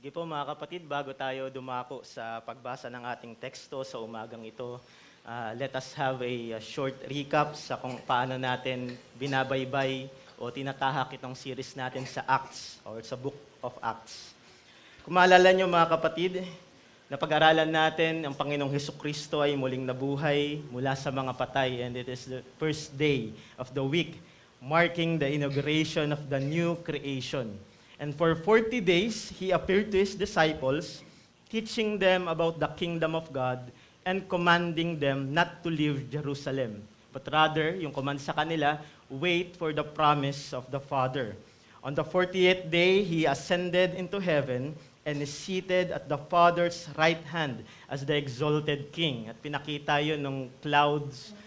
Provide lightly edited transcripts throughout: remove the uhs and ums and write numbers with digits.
Sige po mga kapatid, bago tayo dumako sa pagbasa ng ating teksto sa umagang ito, let us have a short recap sa kung paano natin binabaybay o tinatahak itong series natin sa Acts or sa Book of Acts. Kung maalala nyo mga kapatid, napag-aralan natin ang Panginoong Hesukristo ay muling nabuhay mula sa mga patay, and it is the first day of the week marking the inauguration of the new creation. And for 40 days, He appeared to His disciples, teaching them about the kingdom of God and commanding them not to leave Jerusalem, but rather, yung command sa kanila, wait for the promise of the Father. On the 40th day, He ascended into heaven and is seated at the Father's right hand as the exalted King. At pinakita yun ng clouds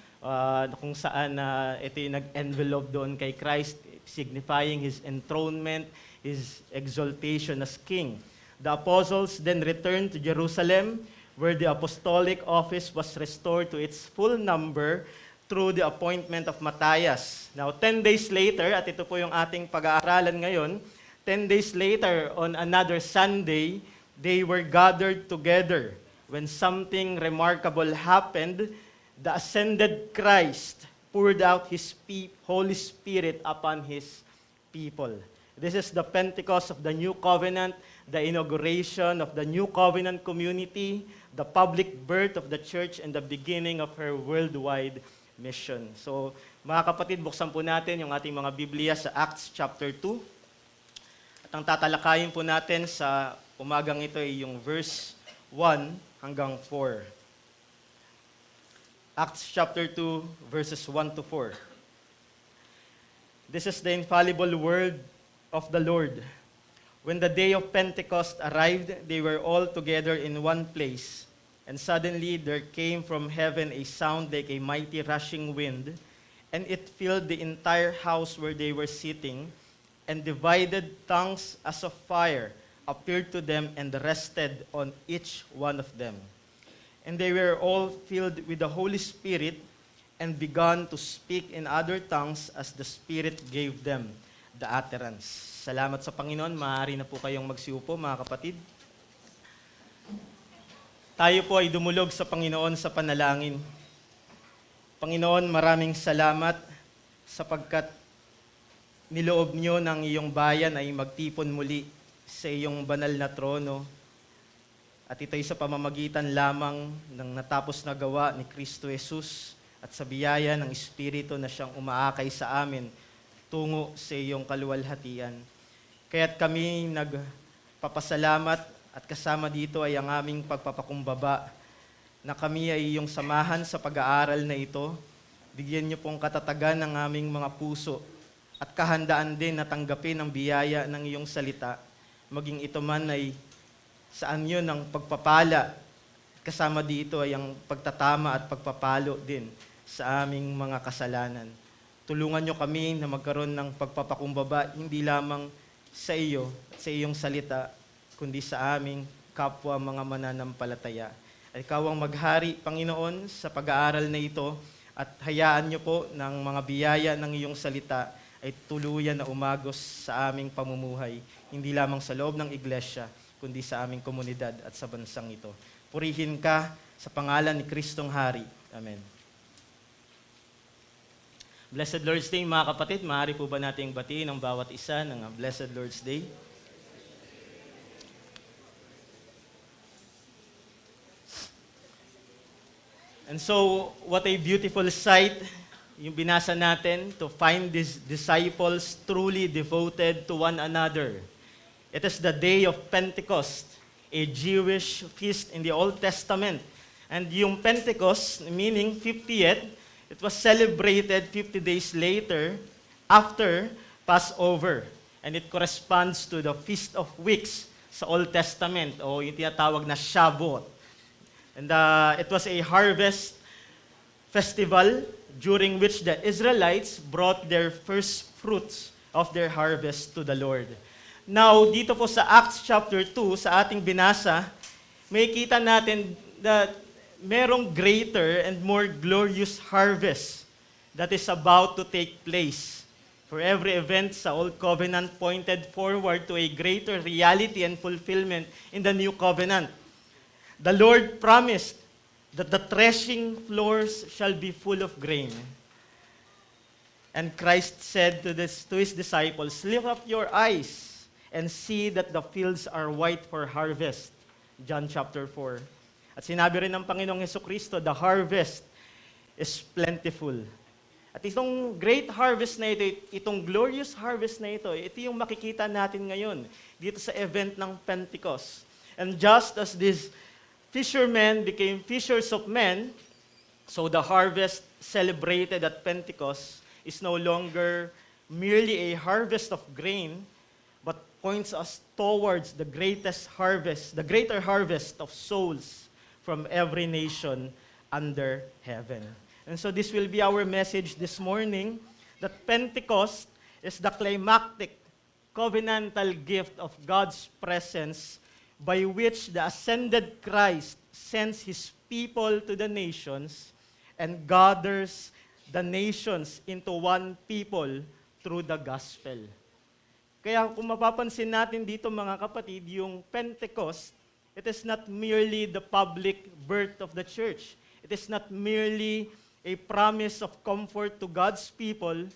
kung saan ito yung nag-envelope doon kay Christ, signifying His enthronement, His exaltation as King. The apostles then returned to Jerusalem, where the apostolic office was restored to its full number through the appointment of Matthias. Now, 10 days later, at ito po yung ating pag-aaralan ngayon, 10 days later, on another Sunday, they were gathered together. When something remarkable happened, the ascended Christ poured out His Holy Spirit upon His people. This is the Pentecost of the New Covenant, the inauguration of the New Covenant community, the public birth of the church, and the beginning of her worldwide mission. So, mga kapatid, buksan po natin yung ating mga Biblia sa Acts chapter 2. At ang tatalakayin po natin sa umagang ito ay yung verse 1 hanggang 4. Acts chapter 2, verses 1 to 4. This is the infallible word of the Lord. When the day of Pentecost arrived, they were all together in one place. And suddenly there came from heaven a sound like a mighty rushing wind, and it filled the entire house where they were sitting, and divided tongues as of fire appeared to them and rested on each one of them. And they were all filled with the Holy Spirit and began to speak in other tongues as the Spirit gave them the utterance. Salamat sa Panginoon. Maaari na po kayong magsiupo, mga kapatid. Tayo po ay dumulog sa Panginoon sa panalangin. Panginoon, maraming salamat sapagkat niloob niyo ng iyong bayan ay magtipon muli sa iyong banal na trono. At ito'y sa pamamagitan lamang ng natapos na gawa ni Kristo Jesus at sa biyaya ng Espiritu na siyang umaakay sa amin tungo sa iyong kaluwalhatian. Kaya't kami nagpapasalamat at kasama dito ay ang aming pagpapakumbaba na kami ay iyong samahan sa pag-aaral na ito. Bigyan niyo pong katatagan ng aming mga puso at kahandaan din na tanggapin ang biyaya ng iyong salita, maging ito man ay saan yun ang pagpapala. Kasama dito ay ang pagtatama at pagpapalo din sa aming mga kasalanan. Tulungan niyo kami na magkaroon ng pagpapakumbaba, hindi lamang sa iyo at sa iyong salita, kundi sa aming kapwa mga mananampalataya. At ikaw ang maghari, Panginoon, sa pag-aaral na ito at hayaan niyo po ng mga biyaya ng iyong salita ay tuluyan na umagos sa aming pamumuhay, hindi lamang sa loob ng iglesia, kundi sa aming komunidad at sa bansang ito. Purihin ka sa pangalan ni Kristong Hari. Amen. Blessed Lord's Day, mga kapatid. Maaari po ba nating batiin ang bawat isa ng Blessed Lord's Day? And so, what a beautiful sight yung binasa natin to find these disciples truly devoted to one another. It is the day of Pentecost, a Jewish feast in the Old Testament. And yung Pentecost, meaning 50th, it was celebrated 50 days later after Passover. And it corresponds to the Feast of Weeks sa Old Testament o yung tinatawag na Shavuot. And it was a harvest festival during which the Israelites brought their first fruits of their harvest to the Lord. Now, dito po sa Acts chapter 2, sa ating binasa, may kita natin that merong greater and more glorious harvest that is about to take place For every event sa Old Covenant pointed forward to a greater reality and fulfillment in the New Covenant. The Lord promised that the threshing floors shall be full of grain. And Christ said to his disciples, "Lift up your eyes and see that the fields are white for harvest." John chapter 4. At sinabi rin ng Panginoong Hesukristo, the harvest is plentiful. At itong great harvest na ito, itong glorious harvest na ito yung makikita natin ngayon dito sa event ng Pentecost. And just as these fishermen became fishers of men, so the harvest celebrated at Pentecost is no longer merely a harvest of grain, but points us towards the greatest harvest, the greater harvest of souls from every nation under heaven. And so this will be our message this morning, that Pentecost is the climactic, covenantal gift of God's presence by which the ascended Christ sends His people to the nations and gathers the nations into one people through the gospel. Kaya kung mapapansin natin dito mga kapatid, yung Pentecost, it is not merely the public birth of the church. It is not merely a promise of comfort to God's people.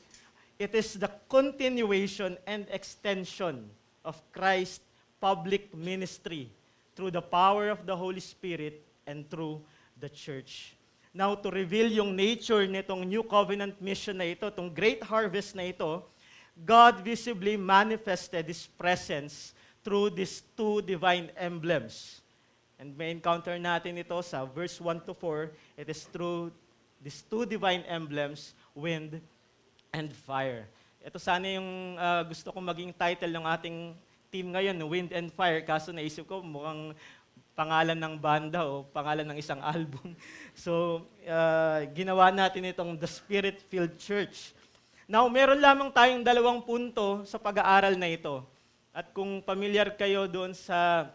It is the continuation and extension of Christ's public ministry through the power of the Holy Spirit and through the church. Now, to reveal yung nature nitong New Covenant mission na ito, itong great harvest na ito, God visibly manifested His presence through these two divine emblems. And may encounter natin ito sa verse 1 to 4. It is through these two divine emblems, wind and fire. Ito sana yung gusto kong maging title ng ating team ngayon, Wind and Fire. Kaso naisip ko, mukhang pangalan ng banda o pangalan ng isang album. So, ginawa natin itong The Spirit-Filled Church. Now, meron lamang tayong 2 punto sa pag-aaral na ito. At kung familiar kayo doon sa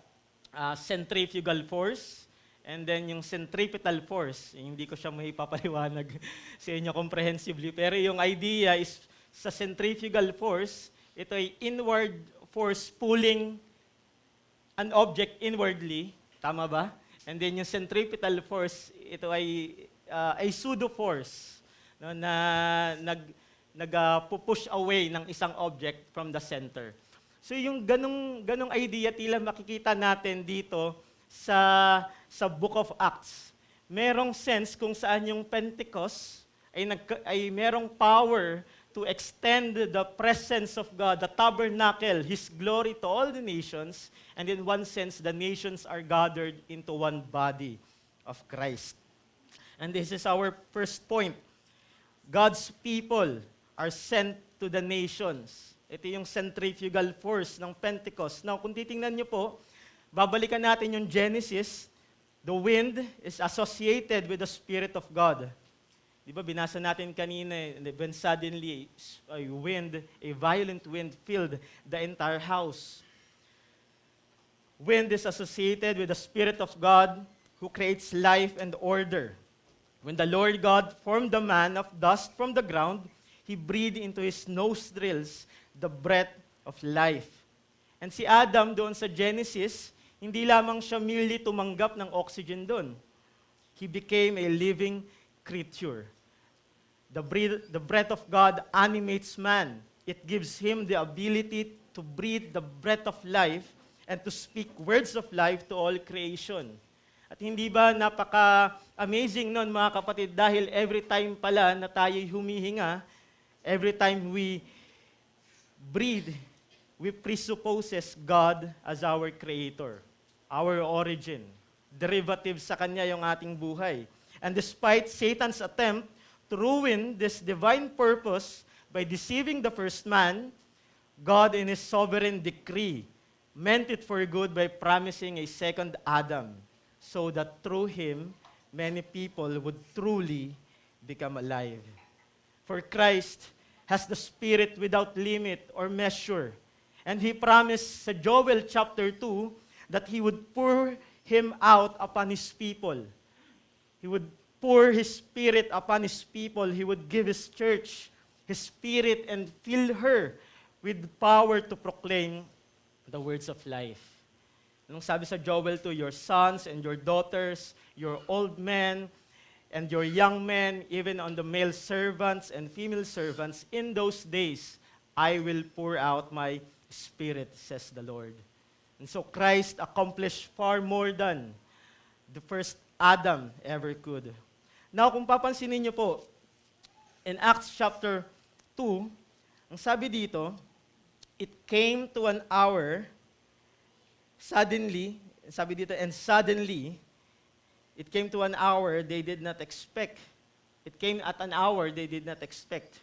centrifugal force, and then yung centripetal force, hindi ko siya mahipapaliwanag sa inyo comprehensively. Pero yung idea is, sa centrifugal force, ito ay inward force pulling an object inwardly. Tama ba? And then yung centripetal force, ito ay pseudo force, no, na nag-push away ng isang object from the center. So yung ganong idea tila makikita natin dito sa Book of Acts. Merong sense kung saan yung Pentecost ay merong power to extend the presence of God, the tabernacle, His glory to all the nations, and in one sense, the nations are gathered into one body of Christ. And this is our first point. God's people are sent to the nations. Ito yung centrifugal force ng Pentecost. Now, kung titingnan niyo po, babalikan natin yung Genesis. The wind is associated with the Spirit of God. Di ba, binasa natin kanina, when suddenly a violent wind filled the entire house. Wind is associated with the Spirit of God who creates life and order. When the Lord God formed the man of dust from the ground, He breathed into his nostrils the breath of life. And si Adam doon sa Genesis, hindi lamang siya merely tumanggap ng oxygen doon. He became a living creature. The breath of God animates man. It gives him the ability to breathe the breath of life and to speak words of life to all creation. At hindi ba napaka-amazing nun mga kapatid, dahil every time pala na tayo'y humihinga, every time we breathe, we presupposes God as our creator, our origin, derivative sa Kanya yung ating buhay. And despite Satan's attempt to ruin this divine purpose by deceiving the first man, God in His sovereign decree meant it for good by promising a second Adam, so that through him, many people would truly become alive. For Christ has the Spirit without limit or measure, and He promised sa Joel chapter 2 that He would pour Him out upon His people. He would pour His Spirit upon His people. He would give His church His Spirit and fill her with power to proclaim the words of life. Anong sabi sa Joel 2, your sons and your daughters, your old men and your young men, even on the male servants and female servants, in those days I will pour out my Spirit, says the Lord. And so Christ accomplished far more than the first Adam ever could. Now, kung papansinin niyo po, in Acts chapter 2, ang sabi dito, it came to an hour, suddenly, sabi dito, and suddenly, it came to an hour they did not expect. It came at an hour they did not expect.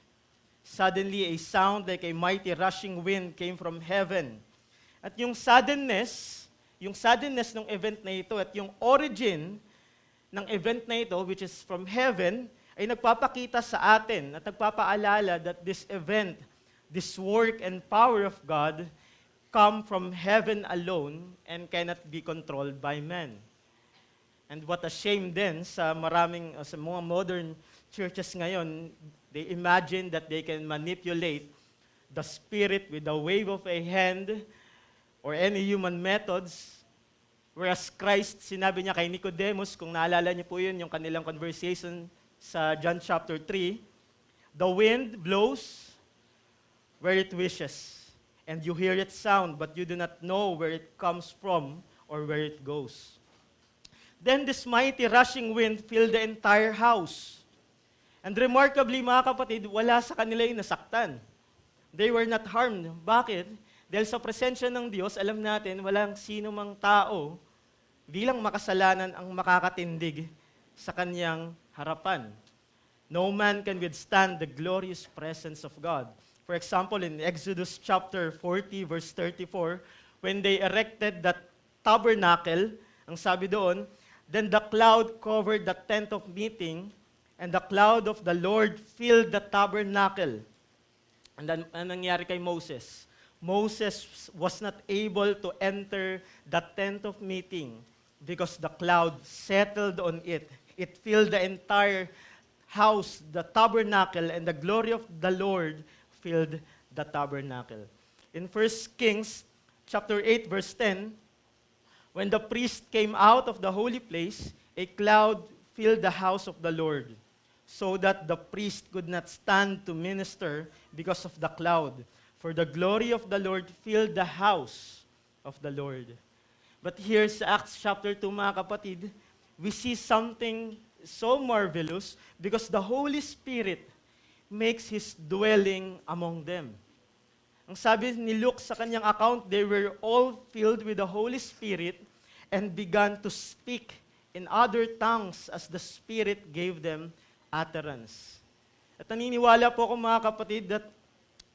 Suddenly, a sound like a mighty rushing wind came from heaven. At yung suddenness ng event na ito at yung origin ng event na ito, which is from heaven, ay nagpapakita sa atin at nagpapaalala that this event, this work and power of God come from heaven alone and cannot be controlled by man. And what a shame then sa mga modern churches ngayon, they imagine that they can manipulate the Spirit with the wave of a hand or any human methods. Whereas Christ, sinabi niya kay Nicodemus, kung naalala niyo po yun, yung kanilang conversation sa John chapter 3, the wind blows where it wishes, and you hear its sound, but you do not know where it comes from or where it goes. Then this mighty rushing wind filled the entire house. And remarkably, mga kapatid, wala sa kanila yung nasaktan. They were not harmed. Bakit? Dahil sa presensya ng Diyos, alam natin, walang sino mang tao bilang makasalanan ang makakatindig sa kanyang harapan. No man can withstand the glorious presence of God. For example, in Exodus chapter 40, verse 34, when they erected that tabernacle, ang sabi doon, then the cloud covered the tent of meeting, and the cloud of the Lord filled the tabernacle. And then, anong nangyari kay Moses? Moses was not able to enter the tent of meeting because the cloud settled on it. It filled the entire house, the tabernacle, and the glory of the Lord filled the tabernacle. In 1 Kings chapter 8, verse 10, when the priest came out of the holy place, a cloud filled the house of the Lord, so that the priest could not stand to minister because of the cloud. For the glory of the Lord filled the house of the Lord. But here sa Acts chapter 2, mga kapatid, we see something so marvelous because the Holy Spirit makes His dwelling among them. Ang sabi ni Luke sa kanyang account, they were all filled with the Holy Spirit and began to speak in other tongues as the Spirit gave them utterance. At naniniwala po ako, mga kapatid, that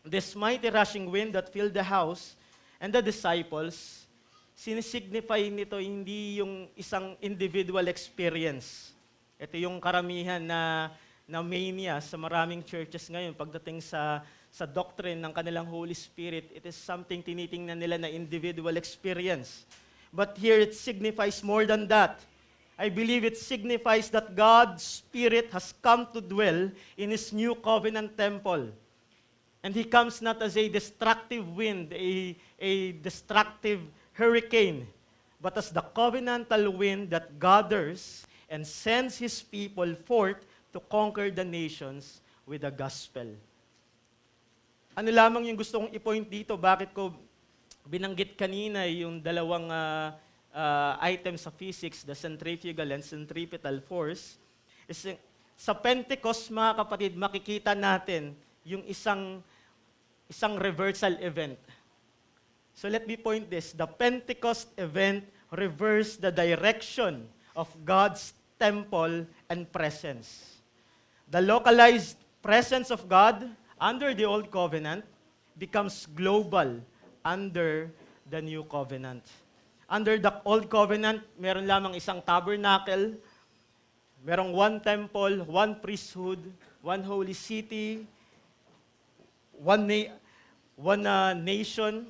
this mighty rushing wind that filled the house and the disciples, sinisignify nito hindi yung isang individual experience. Ito yung karamihan na mania sa maraming churches ngayon pagdating sa doctrine ng kanilang Holy Spirit. It is something tinitingnan nila na individual experience. But here it signifies more than that. I believe it signifies that God's Spirit has come to dwell in His new covenant temple. And He comes not as a destructive wind, a destructive hurricane, but as the covenantal wind that gathers and sends His people forth to conquer the nations with the gospel. Ano lamang yung gusto kong i-point dito, bakit ko binanggit kanina yung dalawang items sa physics, the centrifugal and centripetal force, is sa Pentecost, mga kapatid, makikita natin yung isang reversal event. So let me point this. The Pentecost event reversed the direction of God's temple and presence. The localized presence of God under the Old Covenant becomes global under the New Covenant. Under the Old Covenant, meron lamang isang tabernacle, merong one temple, one priesthood, one holy city, one nation.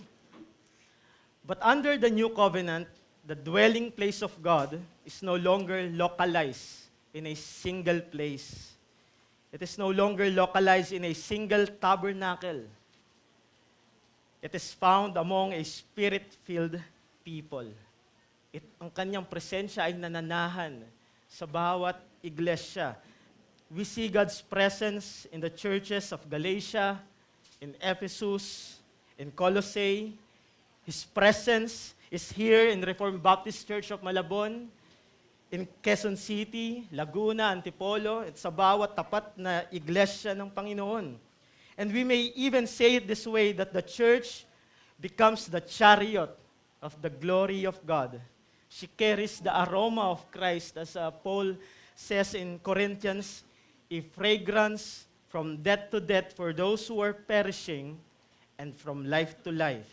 But under the New Covenant, the dwelling place of God is no longer localized in a single place. It is no longer localized in a single tabernacle. It is found among a spirit-filled people. Ang kanyang presensya ay nananahan sa bawat iglesia. We see God's presence in the churches of Galatia, in Ephesus, in Colossae. His presence is here in Reformed Baptist Church of Malabon, in Quezon City, Laguna, Antipolo, at sa bawat tapat na iglesia ng Panginoon. And we may even say it this way, that the church becomes the chariot of the glory of God. She carries the aroma of Christ, as Paul says in Corinthians, a fragrance from death to death for those who are perishing, and from life to life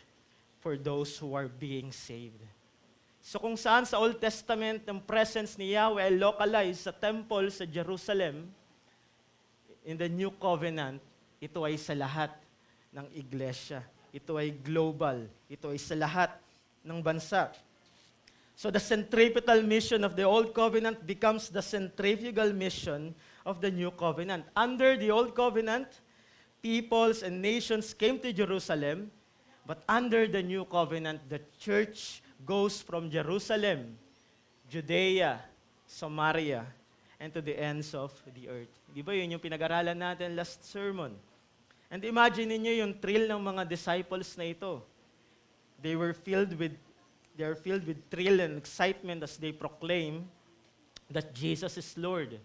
for those who are being saved. So kung saan sa Old Testament ang presence ni Yahweh ay localized sa temple sa Jerusalem, in the New Covenant, ito ay sa lahat ng iglesia. Ito ay global. Ito ay sa lahat ng bansa. So the centripetal mission of the Old Covenant becomes the centrifugal mission of the New Covenant. Under the Old Covenant, peoples and nations came to Jerusalem, but under the New Covenant, the church goes from Jerusalem, Judea, Samaria, and to the ends of the earth. Di ba yun yung pinag-aralan natin last sermon? And imagine niyo yung thrill ng mga disciples na ito. They are filled with thrill and excitement as they proclaim that Jesus is Lord,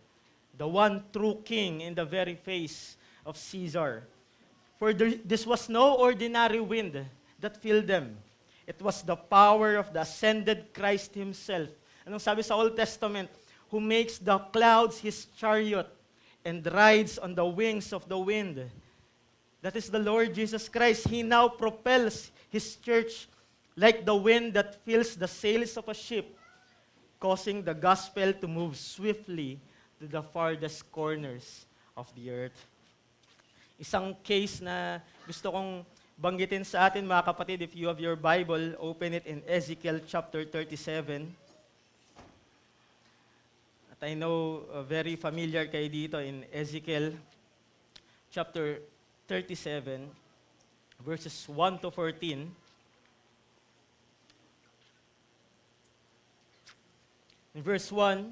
the one true King in the very face of Caesar. For this was no ordinary wind that filled them. It was the power of the ascended Christ Himself. Anong sabi sa Old Testament? Who makes the clouds His chariot and rides on the wings of the wind. That is the Lord Jesus Christ. He now propels His church like the wind that fills the sails of a ship, causing the gospel to move swiftly to the farthest corners of the earth. Isang case na gusto kong banggitin sa atin, mga kapatid, if you have your Bible, open it in Ezekiel chapter 37. At I know very familiar kayo dito in Ezekiel chapter 37, verses 1 to 14. In verse 1,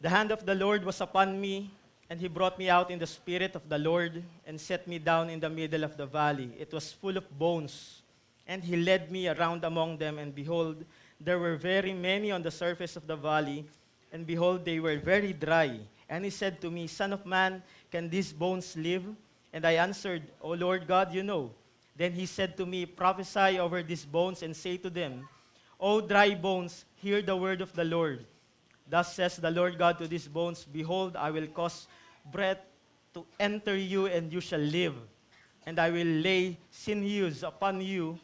the hand of the Lord was upon me, and He brought me out in the spirit of the Lord, and set me down in the middle of the valley. It was full of bones, and He led me around among them, and behold, there were very many on the surface of the valley, and behold, they were very dry. And He said to me, Son of man, can these bones live? And I answered, O Lord God, you know. Then He said to me, prophesy over these bones, and say to them, O dry bones, hear the word of the Lord. Thus says the Lord God to these bones, behold, I will cause breath to enter you, and you shall live. And I will lay sinews upon you,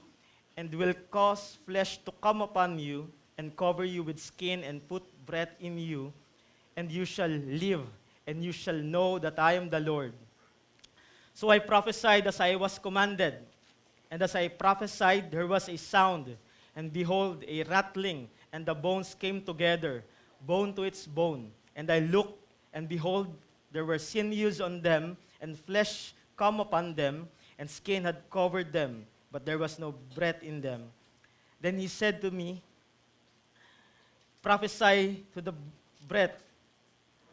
and will cause flesh to come upon you, and cover you with skin, and put breath in you, and you shall live, and you shall know that I am the Lord. So I prophesied as I was commanded, and as I prophesied, there was a sound, and behold, a rattling, and the bones came together, bone to its bone. And I looked, and behold, there were sinews on them, and flesh come upon them, and skin had covered them, but there was no breath in them. Then He said to me, prophesy to the breath,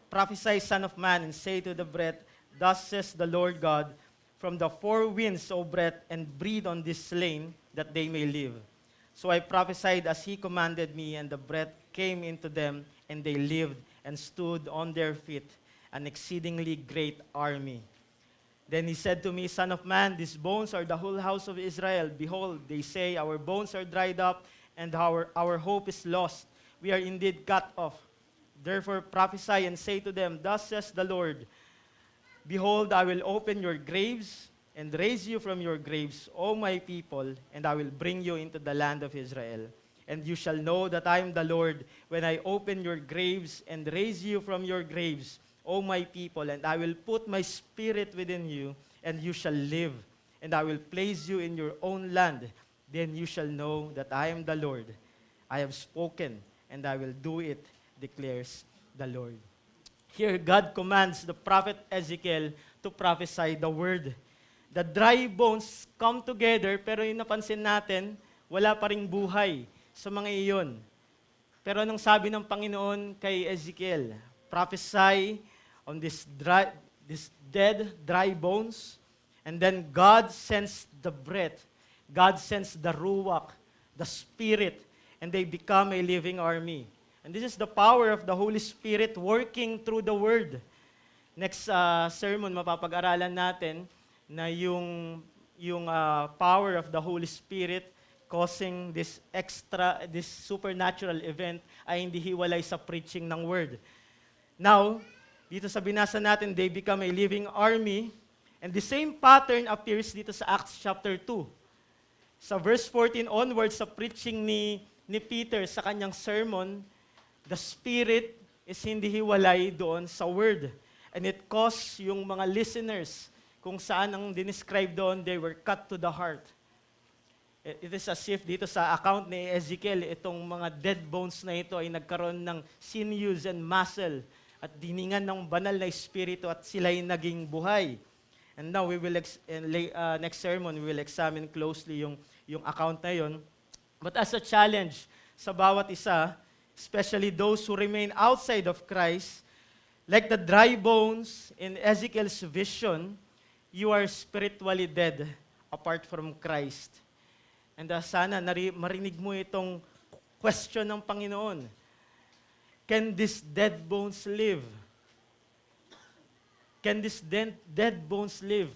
prophesy, Son of man, and say to the breath, thus says the Lord God, from the four winds, O breath, and breathe on this slain, that they may live. So I prophesied as He commanded me, and the breath came into them, and they lived and stood on their feet, an exceedingly great army. Then He said to me, Son of man, these bones are the whole house of Israel. Behold, they say, our bones are dried up, and our hope is lost. We are indeed cut off. Therefore prophesy and say to them, thus says the Lord, behold, I will open your graves, and raise you from your graves, O my people, and I will bring you into the land of Israel. And you shall know that I am the Lord, when I open your graves and raise you from your graves, O my people, and I will put my spirit within you, and you shall live, and I will place you in your own land. Then you shall know that I am the Lord. I have spoken, and I will do it, declares the Lord. Here, God commands the prophet Ezekiel to prophesy the word. The dry bones come together, pero yung napansin natin, wala pa ring buhay sa mga iyon. Pero anong sabi ng Panginoon kay Ezekiel? Prophesy on this dead, dry bones, and then God sends the breath. God sends the ruach, the Spirit, and they become a living army. And this is the power of the Holy Spirit working through the Word. Next sermon, mapapag-aralan natin na yung power of the Holy Spirit causing this supernatural event ay hindi hiwalay sa preaching ng Word. Now, dito sa binasa natin, they become a living army, and the same pattern appears dito sa Acts chapter 2. Sa verse 14 onwards, sa preaching ni Peter sa kanyang sermon, the Spirit is hindi hiwalay doon sa Word. And it caused yung mga listeners, kung saan ang dinescribe doon, they were cut to the heart. It is as if dito sa account ni Ezekiel, itong mga dead bones na ito ay nagkaroon ng sinews and muscle at diningan ng banal na espiritu at sila'y naging buhay. And now, we will next sermon, we will examine closely yung account na yun. But as a challenge sa bawat isa, especially those who remain outside of Christ, like the dry bones in Ezekiel's vision, you are spiritually dead apart from Christ. And sana marinig mo itong question ng Panginoon. Can these dead bones live? Can these dead bones live?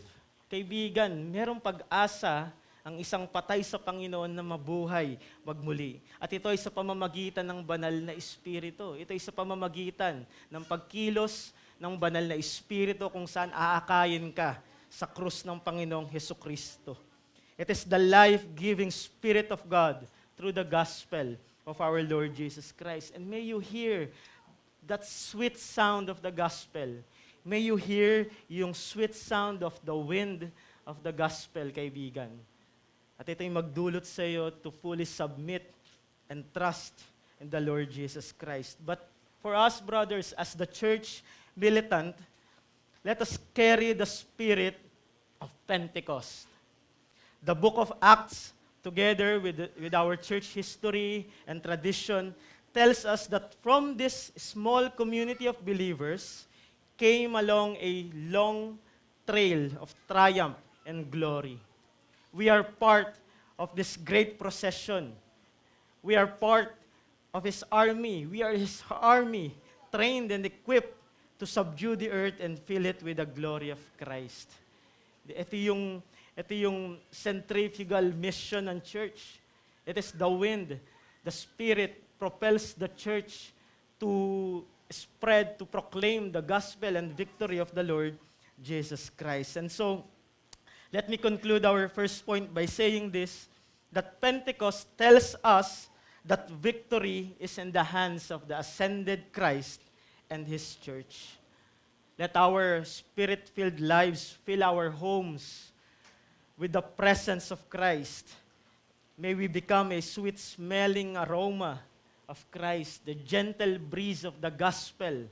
Kaibigan, merong pag-asa ang isang patay sa Panginoon na mabuhay, magmuli. At ito ay sa pamamagitan ng banal na Espiritu. Ito ay sa pamamagitan ng pagkilos ng banal na Espiritu kung saan aakayin ka sa krus ng Panginoong Hesukristo. It is the life-giving Spirit of God through the gospel of our Lord Jesus Christ. And may you hear that sweet sound of the gospel. May you hear yung sweet sound of the wind of the gospel, kaibigan. At ito'y magdulot sa iyo to fully submit and trust in the Lord Jesus Christ. But for us, brothers, as the church militant, let us carry the spirit of Pentecost. The book of Acts, together with our church history and tradition, tells us that from this small community of believers came along a long trail of triumph and glory. We are part of this great procession. We are part of His army. We are His army, trained and equipped to subdue the earth and fill it with the glory of Christ. Ito yung centrifugal mission ng church. It is the wind. The Spirit propels the church to spread, to proclaim the gospel and victory of the Lord Jesus Christ. And so, let me conclude our first point by saying this, that Pentecost tells us that victory is in the hands of the ascended Christ and His church. Let our Spirit-filled lives fill our homes with the presence of Christ. May we become a sweet-smelling aroma of Christ, the gentle breeze of the gospel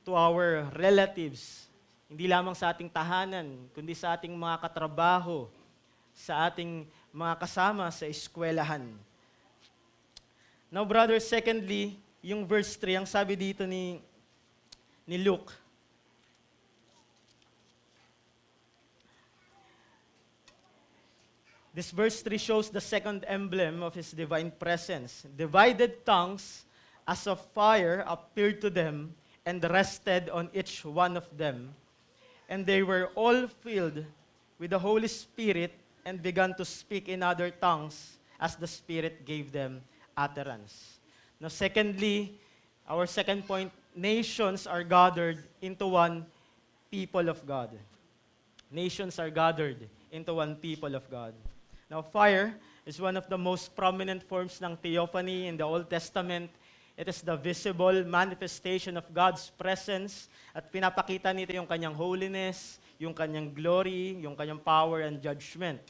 to our relatives, hindi lamang sa ating tahanan, kundi sa ating mga katrabaho, sa ating mga kasama sa eskwelahan. Now, brothers, secondly, yung verse 3, ang sabi dito ni Luke, this verse 3 shows the second emblem of His divine presence. Divided tongues as of fire appeared to them and rested on each one of them. And they were all filled with the Holy Spirit and began to speak in other tongues as the Spirit gave them utterance. Now, secondly, our second point, nations are gathered into one people of God. Nations are gathered into one people of God. Now, fire is one of the most prominent forms ng theophany in the Old Testament. It is the visible manifestation of God's presence at pinapakita nito yung kanyang holiness, yung kanyang glory, yung kanyang power and judgment.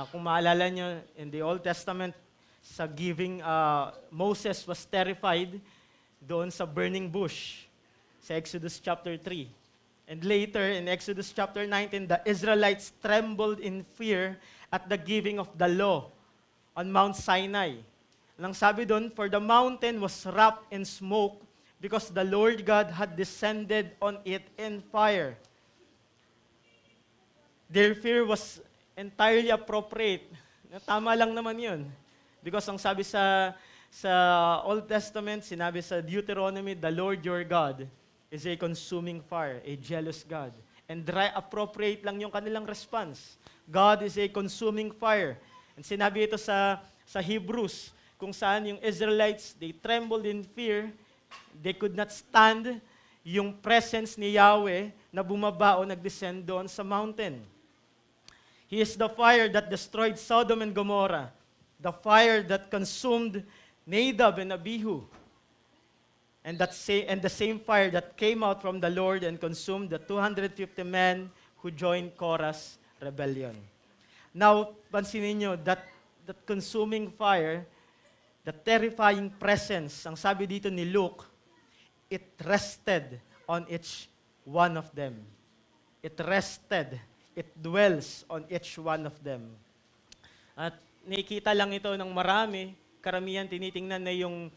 Kung maalala nyo, in the Old Testament, sa giving, Moses was terrified doon sa burning bush. sa Exodus chapter 3. And later, in Exodus chapter 19, the Israelites trembled in fear at the giving of the law on Mount Sinai. Ang sabi doon, for the mountain was wrapped in smoke because the Lord God had descended on it in fire. Their fear was entirely appropriate. Tama lang naman yun. Because ang sabi sa Old Testament, sinabi sa Deuteronomy, the Lord your God is a consuming fire, a jealous God. And appropriate lang yung kanilang response. God is a consuming fire. And sinabi ito sa Hebrews, kung saan yung Israelites, they trembled in fear, they could not stand yung presence ni Yahweh na bumaba o nag-descend doon sa mountain. He is the fire that destroyed Sodom and Gomorrah, the fire that consumed Nadab and Abihu, and the same fire that came out from the Lord and consumed the 250 men who joined Korah's rebellion. Now, pansinin nyo, that consuming fire, the terrifying presence, ang sabi dito ni Luke, it rested on each one of them. It rested, it dwells on each one of them. At nakikita lang ito ng marami, karamihan tinitingnan na yung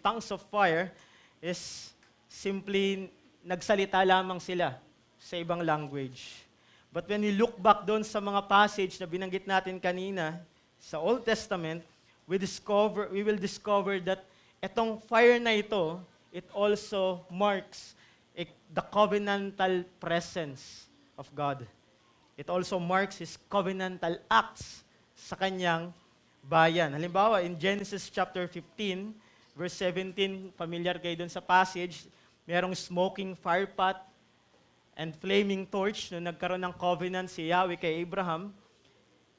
tongues of fire is simply nagsalita lamang sila sa ibang language. But when we look back doon sa mga passage na binanggit natin kanina sa Old Testament, we will discover that itong fire na ito, it also marks the covenantal presence of God. It also marks His covenantal acts sa kanyang bayan. Halimbawa, in Genesis chapter 15, verse 17, familiar kayo dun sa passage, merong smoking firepot and flaming torch nung nagkaroon ng covenant si Yahweh kay Abraham.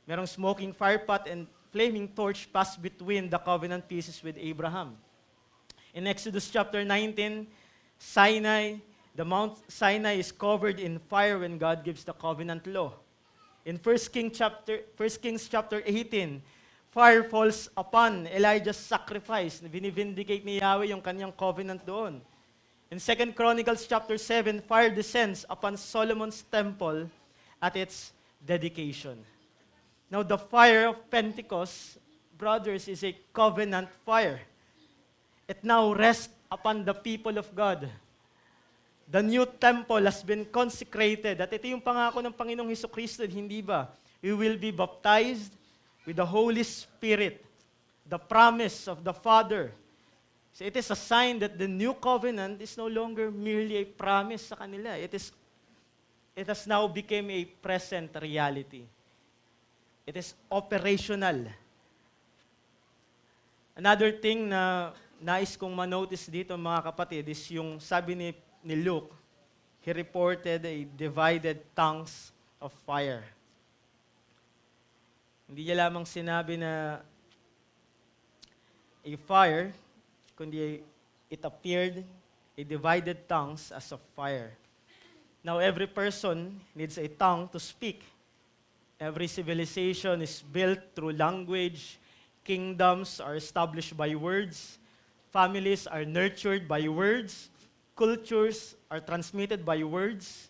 Merong smoking firepot and flaming torch passed between the covenant pieces with Abraham. In Exodus chapter 19, the Mount Sinai is covered in fire when God gives the covenant law. In 1 Kings chapter 18, fire falls upon Elijah's sacrifice. Binivindicate ni Yahweh yung kanyang covenant doon. In 2 Chronicles chapter 7, fire descends upon Solomon's temple at its dedication. Now, the fire of Pentecost, brothers, is a covenant fire. It now rests upon the people of God. The new temple has been consecrated. At ito yung pangako ng Panginoong Hesukristo, hindi ba? We will be baptized with the Holy Spirit, the promise of the Father. So it is a sign that the new covenant is no longer merely a promise sa kanila. It has now become a present reality. It is operational. Another thing na nais kong manotice dito mga kapatid is yung sabi ni Luke, he reported a divided tongues of fire. Hindi niya lamang sinabi na a fire, kundi it appeared a divided tongues as of fire. Now, every person needs a tongue to speak. Every civilization is built through language. Kingdoms are established by words. Families are nurtured by words. Cultures are transmitted by words.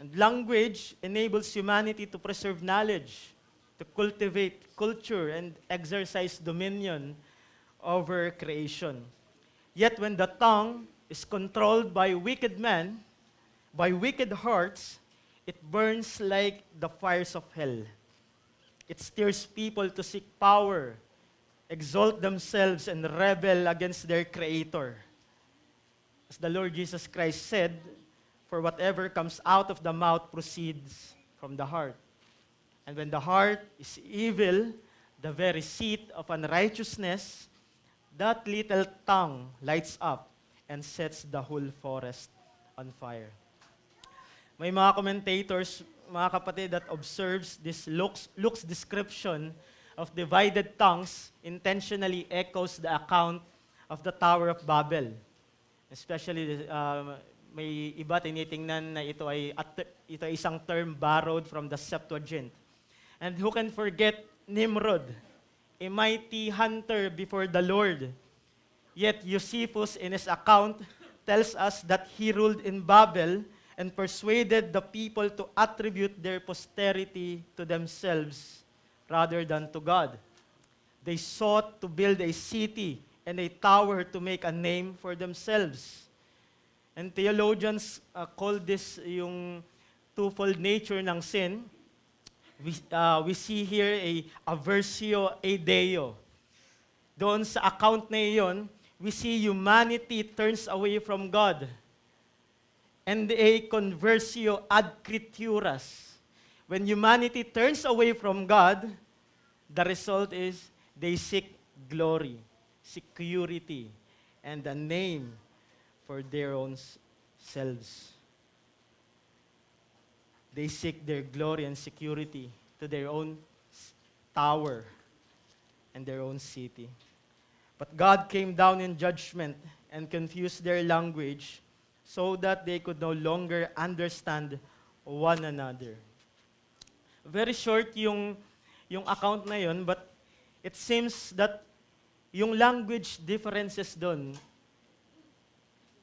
And language enables humanity to preserve knowledge, to cultivate culture, and exercise dominion over creation. Yet when the tongue is controlled by wicked men, by wicked hearts, it burns like the fires of hell. It stirs people to seek power, exalt themselves, and rebel against their Creator. As the Lord Jesus Christ said, for whatever comes out of the mouth proceeds from the heart. And when the heart is evil, the very seat of unrighteousness, that little tongue lights up and sets the whole forest on fire. May mga commentators, mga kapatid, that observes this Luke's description of divided tongues intentionally echoes the account of the Tower of Babel. Especially, may iba tinitingnan na ito ay isang term borrowed from the Septuagint. And who can forget Nimrod, a mighty hunter before the Lord? Yet Josephus, in his account, tells us that he ruled in Babel and persuaded the people to attribute their posterity to themselves rather than to God. They sought to build a city and a tower to make a name for themselves. And theologians call this yung twofold nature ng sin. We see here a versio a Deo. Doon sa account na iyon, we see humanity turns away from God. And a conversio ad scripturas. When humanity turns away from God, the result is they seek glory, security, and a name for their own selves. They seek their glory and security to their own tower and their own city. But God came down in judgment and confused their language so that they could no longer understand one another. Very short yung account na yun, but it seems that yung language differences doon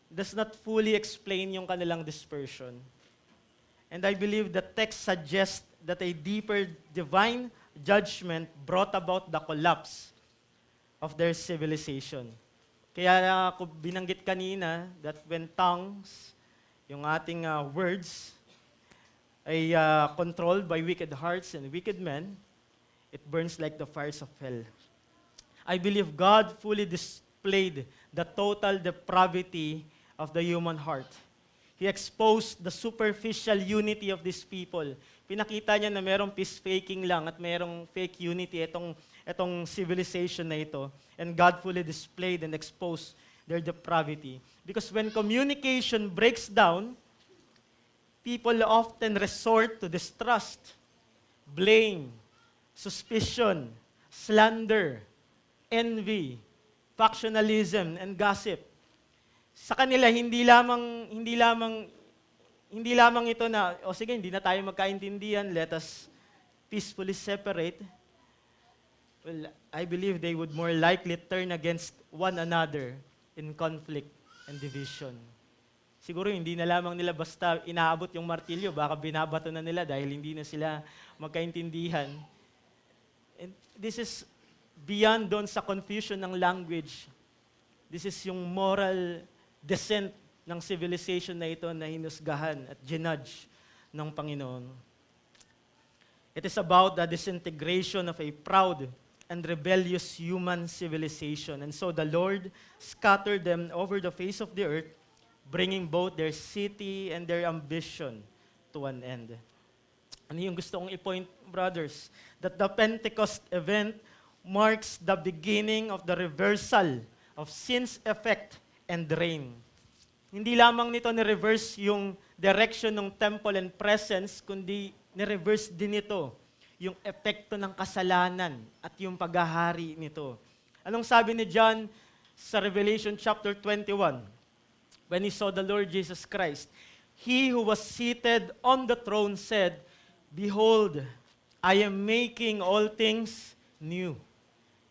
does not fully explain yung kanilang dispersion. And I believe the text suggests that a deeper divine judgment brought about the collapse of their civilization. Kaya ako binanggit kanina that when tongues, yung ating words, ay controlled by wicked hearts and wicked men, it burns like the fires of hell. I believe God fully displayed the total depravity of the human heart. He exposed the superficial unity of these people. Pinakita niya na merong peace-faking lang at merong fake unity itong civilization na ito. And God fully displayed and exposed their depravity. Because when communication breaks down, people often resort to distrust, blame, suspicion, slander, envy, factionalism, and gossip. Sa kanila, hindi lamang ito na, sige, hindi na tayo magkaintindihan, let us peacefully separate. Well, I believe they would more likely turn against one another in conflict and division. Siguro hindi na lamang nila basta inaabot yung martilyo, baka binabato na nila dahil hindi na sila magkaintindihan. And this is beyond doon sa confusion ng language. This is yung moral descent ng civilization na ito na hinusgahan at ginudge ng Panginoon. It is about the disintegration of a proud and rebellious human civilization. And so the Lord scattered them over the face of the earth, bringing both their city and their ambition to an end. Ano yung gusto kong i-point, brothers? That the Pentecost event marks the beginning of the reversal of sin's effect and reign. Hindi lamang nito ni-reverse yung direction ng temple and presence, kundi ni-reverse din ito yung epekto ng kasalanan at yung paghahari nito. Anong sabi ni John sa Revelation chapter 21? When he saw the Lord Jesus Christ, he who was seated on the throne said, "Behold, I am making all things new."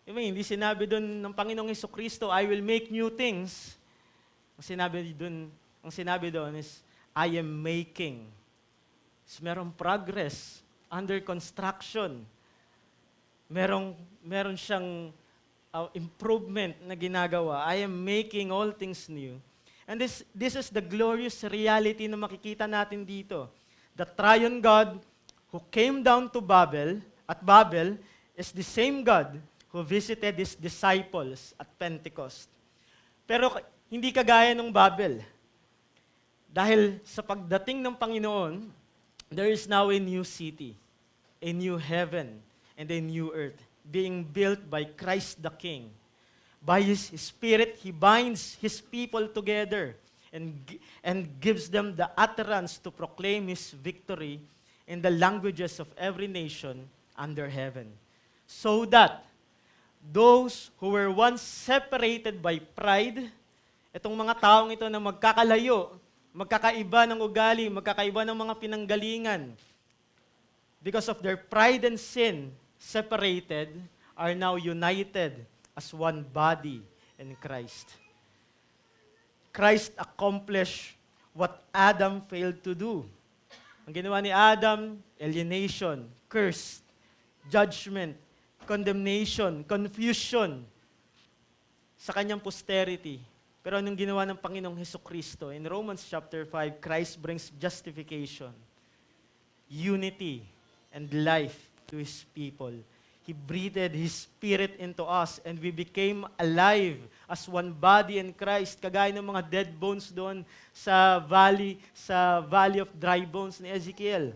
Hindi sinabi doon ng Panginoong Hesukristo, "I will make new things." Ang sinabi doon is, "I am making." So, merong progress, under construction. Meron siyang improvement na ginagawa. I am making all things new. And this is the glorious reality na makikita natin dito. The triune God who came down to Babel, is the same God who visited His disciples at Pentecost. Pero hindi kagaya ng Babel. Dahil sa pagdating ng Panginoon, there is now a new city, a new heaven, and a new earth being built by Christ the King. By His Spirit, He binds His people together and gives them the utterance to proclaim His victory in the languages of every nation under heaven. So that those who were once separated by pride, itong mga taong ito na magkakalayo, magkakaiba ng ugali, magkakaiba ng mga pinanggalingan, because of their pride and sin, separated, are now united as one body in Christ. Christ accomplished what Adam failed to do. Ang ginawa ni Adam, alienation, curse, judgment, condemnation, confusion sa kanyang posterity. Pero anong ginawa ng Panginoong Hesukristo? In Romans chapter 5, Christ brings justification, unity, and life to His people. He breathed His Spirit into us and we became alive as one body in Christ, kagaya ng mga dead bones doon sa valley of dry bones ni Ezekiel.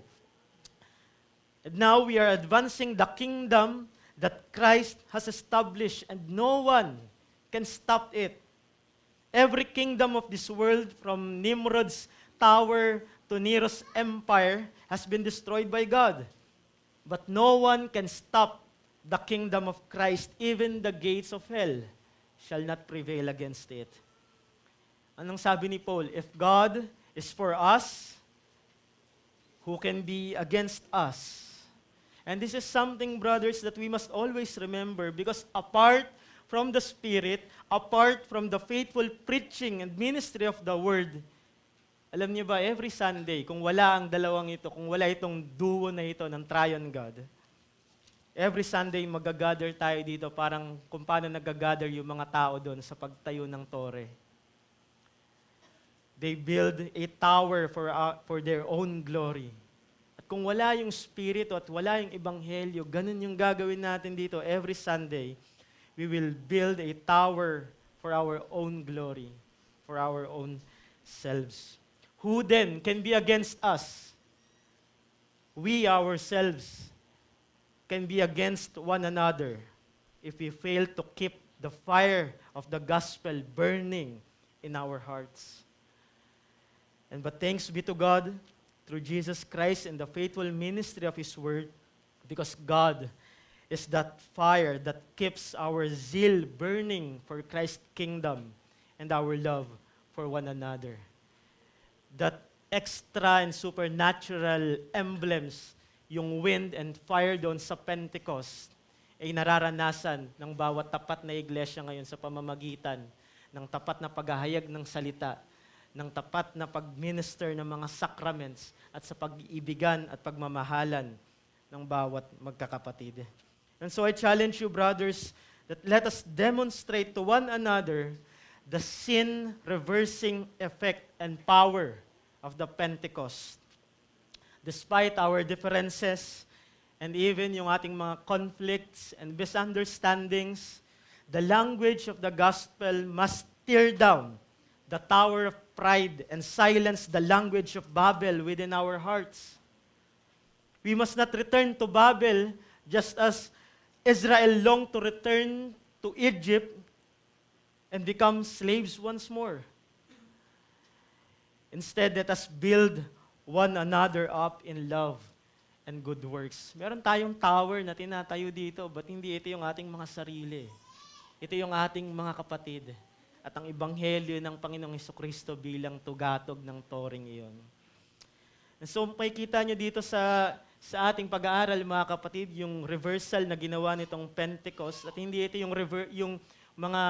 And now we are advancing the kingdom that Christ has established and no one can stop it. Every kingdom of this world, from Nimrod's tower to Nero's empire, has been destroyed by God. But no one can stop the kingdom of Christ. Even the gates of hell shall not prevail against it. Anong sabi ni Paul? If God is for us, who can be against us? And this is something, brothers, that we must always remember, because apart from the Spirit, apart from the faithful preaching and ministry of the Word, alam niyo ba, every Sunday, kung wala ang dalawang ito, kung wala itong duo na ito ng Triune God, every Sunday magagather tayo dito parang kung paano nagagather yung mga tao doon sa pagtayo ng tore. They build a tower for their own glory. At kung wala yung Espiritu at wala yung Ebanghelyo, ganun yung gagawin natin dito every Sunday. We will build a tower for our own glory, for our own selves. Who then can be against us? We ourselves can be against one another if we fail to keep the fire of the gospel burning in our hearts. But thanks be to God through Jesus Christ and the faithful ministry of His Word, because God is that fire that keeps our zeal burning for Christ's kingdom and our love for one another. That extra and supernatural emblems, yung wind and fire doon sa Pentecost, ay nararanasan ng bawat tapat na iglesia ngayon sa pamamagitan ng tapat na paghahayag ng salita, ng tapat na pag-minister ng mga sacraments, at sa pag-iibigan at pagmamahalan ng bawat magkakapatid. And so I challenge you, brothers, that let us demonstrate to one another the sin-reversing effect and power of the Pentecost. Despite our differences and even yung ating mga conflicts and misunderstandings, the language of the gospel must tear down the tower of pride and silence the language of Babel within our hearts. We must not return to Babel just as Israel longed to return to Egypt and become slaves once more. Instead, let us build one another up in love and good works. Meron tayong tower na tinatayo dito, but hindi ito yung ating mga sarili. Ito yung ating mga kapatid. At ang Ebanghelyo ng Panginoong Hesukristo bilang tugatog ng toring iyon. And so, makikita nyo dito sa ating pag-aaral, mga kapatid, yung reversal na ginawa nitong Pentecost. At hindi ito yung mga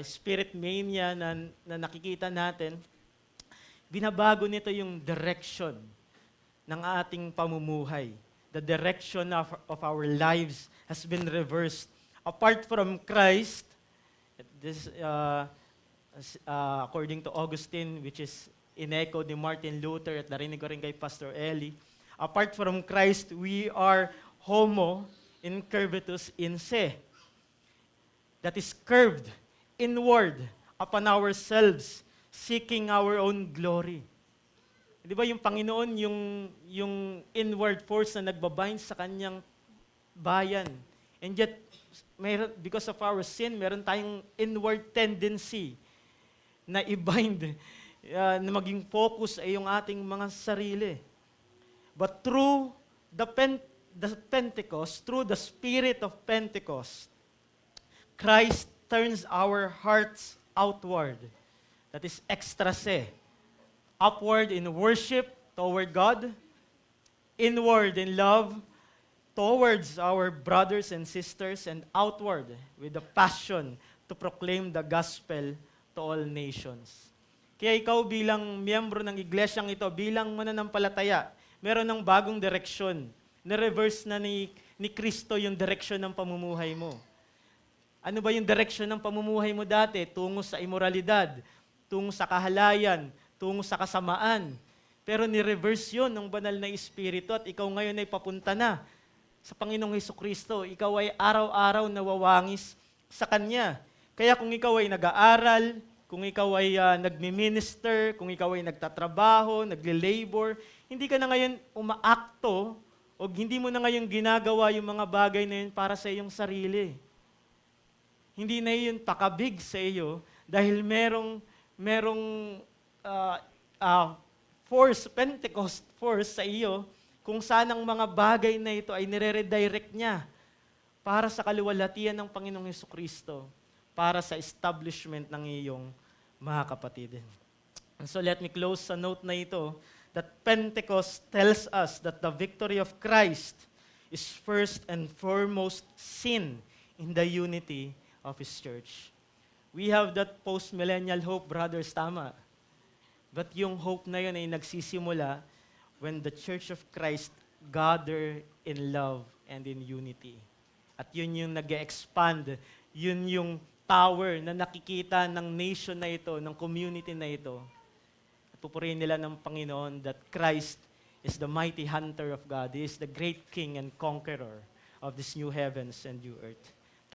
spirit mania na nakikita natin. Binabago nito yung direction ng ating pamumuhay. The direction of our lives has been reversed. Apart from Christ, this according to Augustine, which is in-echo ni Martin Luther at narinig ko rin kay Pastor Eli, apart from Christ, we are homo incurvatus in se. That is curved inward upon ourselves, seeking our own glory. Di ba yung Panginoon, yung inward force na nagbabind sa kanyang bayan. And yet, because of our sin, meron tayong inward tendency na i-bind, na maging focus ay yung ating mga sarili. But through the Pentecost, through the Spirit of Pentecost, Christ turns our hearts outward. That is extra se. Upward in worship toward God, inward in love towards our brothers and sisters, and outward with the passion to proclaim the gospel to all nations. Kaya ikaw bilang miyembro ng iglesyang ito, bilang mananampalataya, meron ng bagong direksyon. Na-reverse na ni Kristo yung direksyon ng pamumuhay mo. Ano ba yung direksyon ng pamumuhay mo dati? Tungo sa imoralidad, tungo sa kahalayan, tungo sa kasamaan. Pero ni-reverse yun ng banal na Espiritu at ikaw ngayon ay papunta na sa Panginoong Hesukristo. Ikaw ay araw-araw nawawangis sa Kanya. Kaya kung ikaw ay nag-aaral, kung ikaw ay nagmi-minister, kung ikaw ay nagtatrabaho, nagle-labor, hindi ka na ngayon umaakto o hindi mo na ngayon ginagawa yung mga bagay na yun para sa iyong sarili. Hindi na yun pakabig sa iyo dahil merong force, Pentecost force sa iyo kung saan ang mga bagay na ito ay nire-redirect niya para sa kaluwalhatian ng Panginoong Hesukristo, para sa establishment ng iyong mga kapatid. And so let me close sa note na ito that Pentecost tells us that the victory of Christ is first and foremost seen in the unity of His church. We have that post-millennial hope, brothers, tama. But yung hope na yun ay nagsisimula when the church of Christ gather in love and in unity. At yun yung nag-expand, yun yung power na nakikita ng nation na ito, ng community na ito. At pupurihin nila ng Panginoon that Christ is the mighty hunter of God. He is the great King and conqueror of this new heavens and new earth.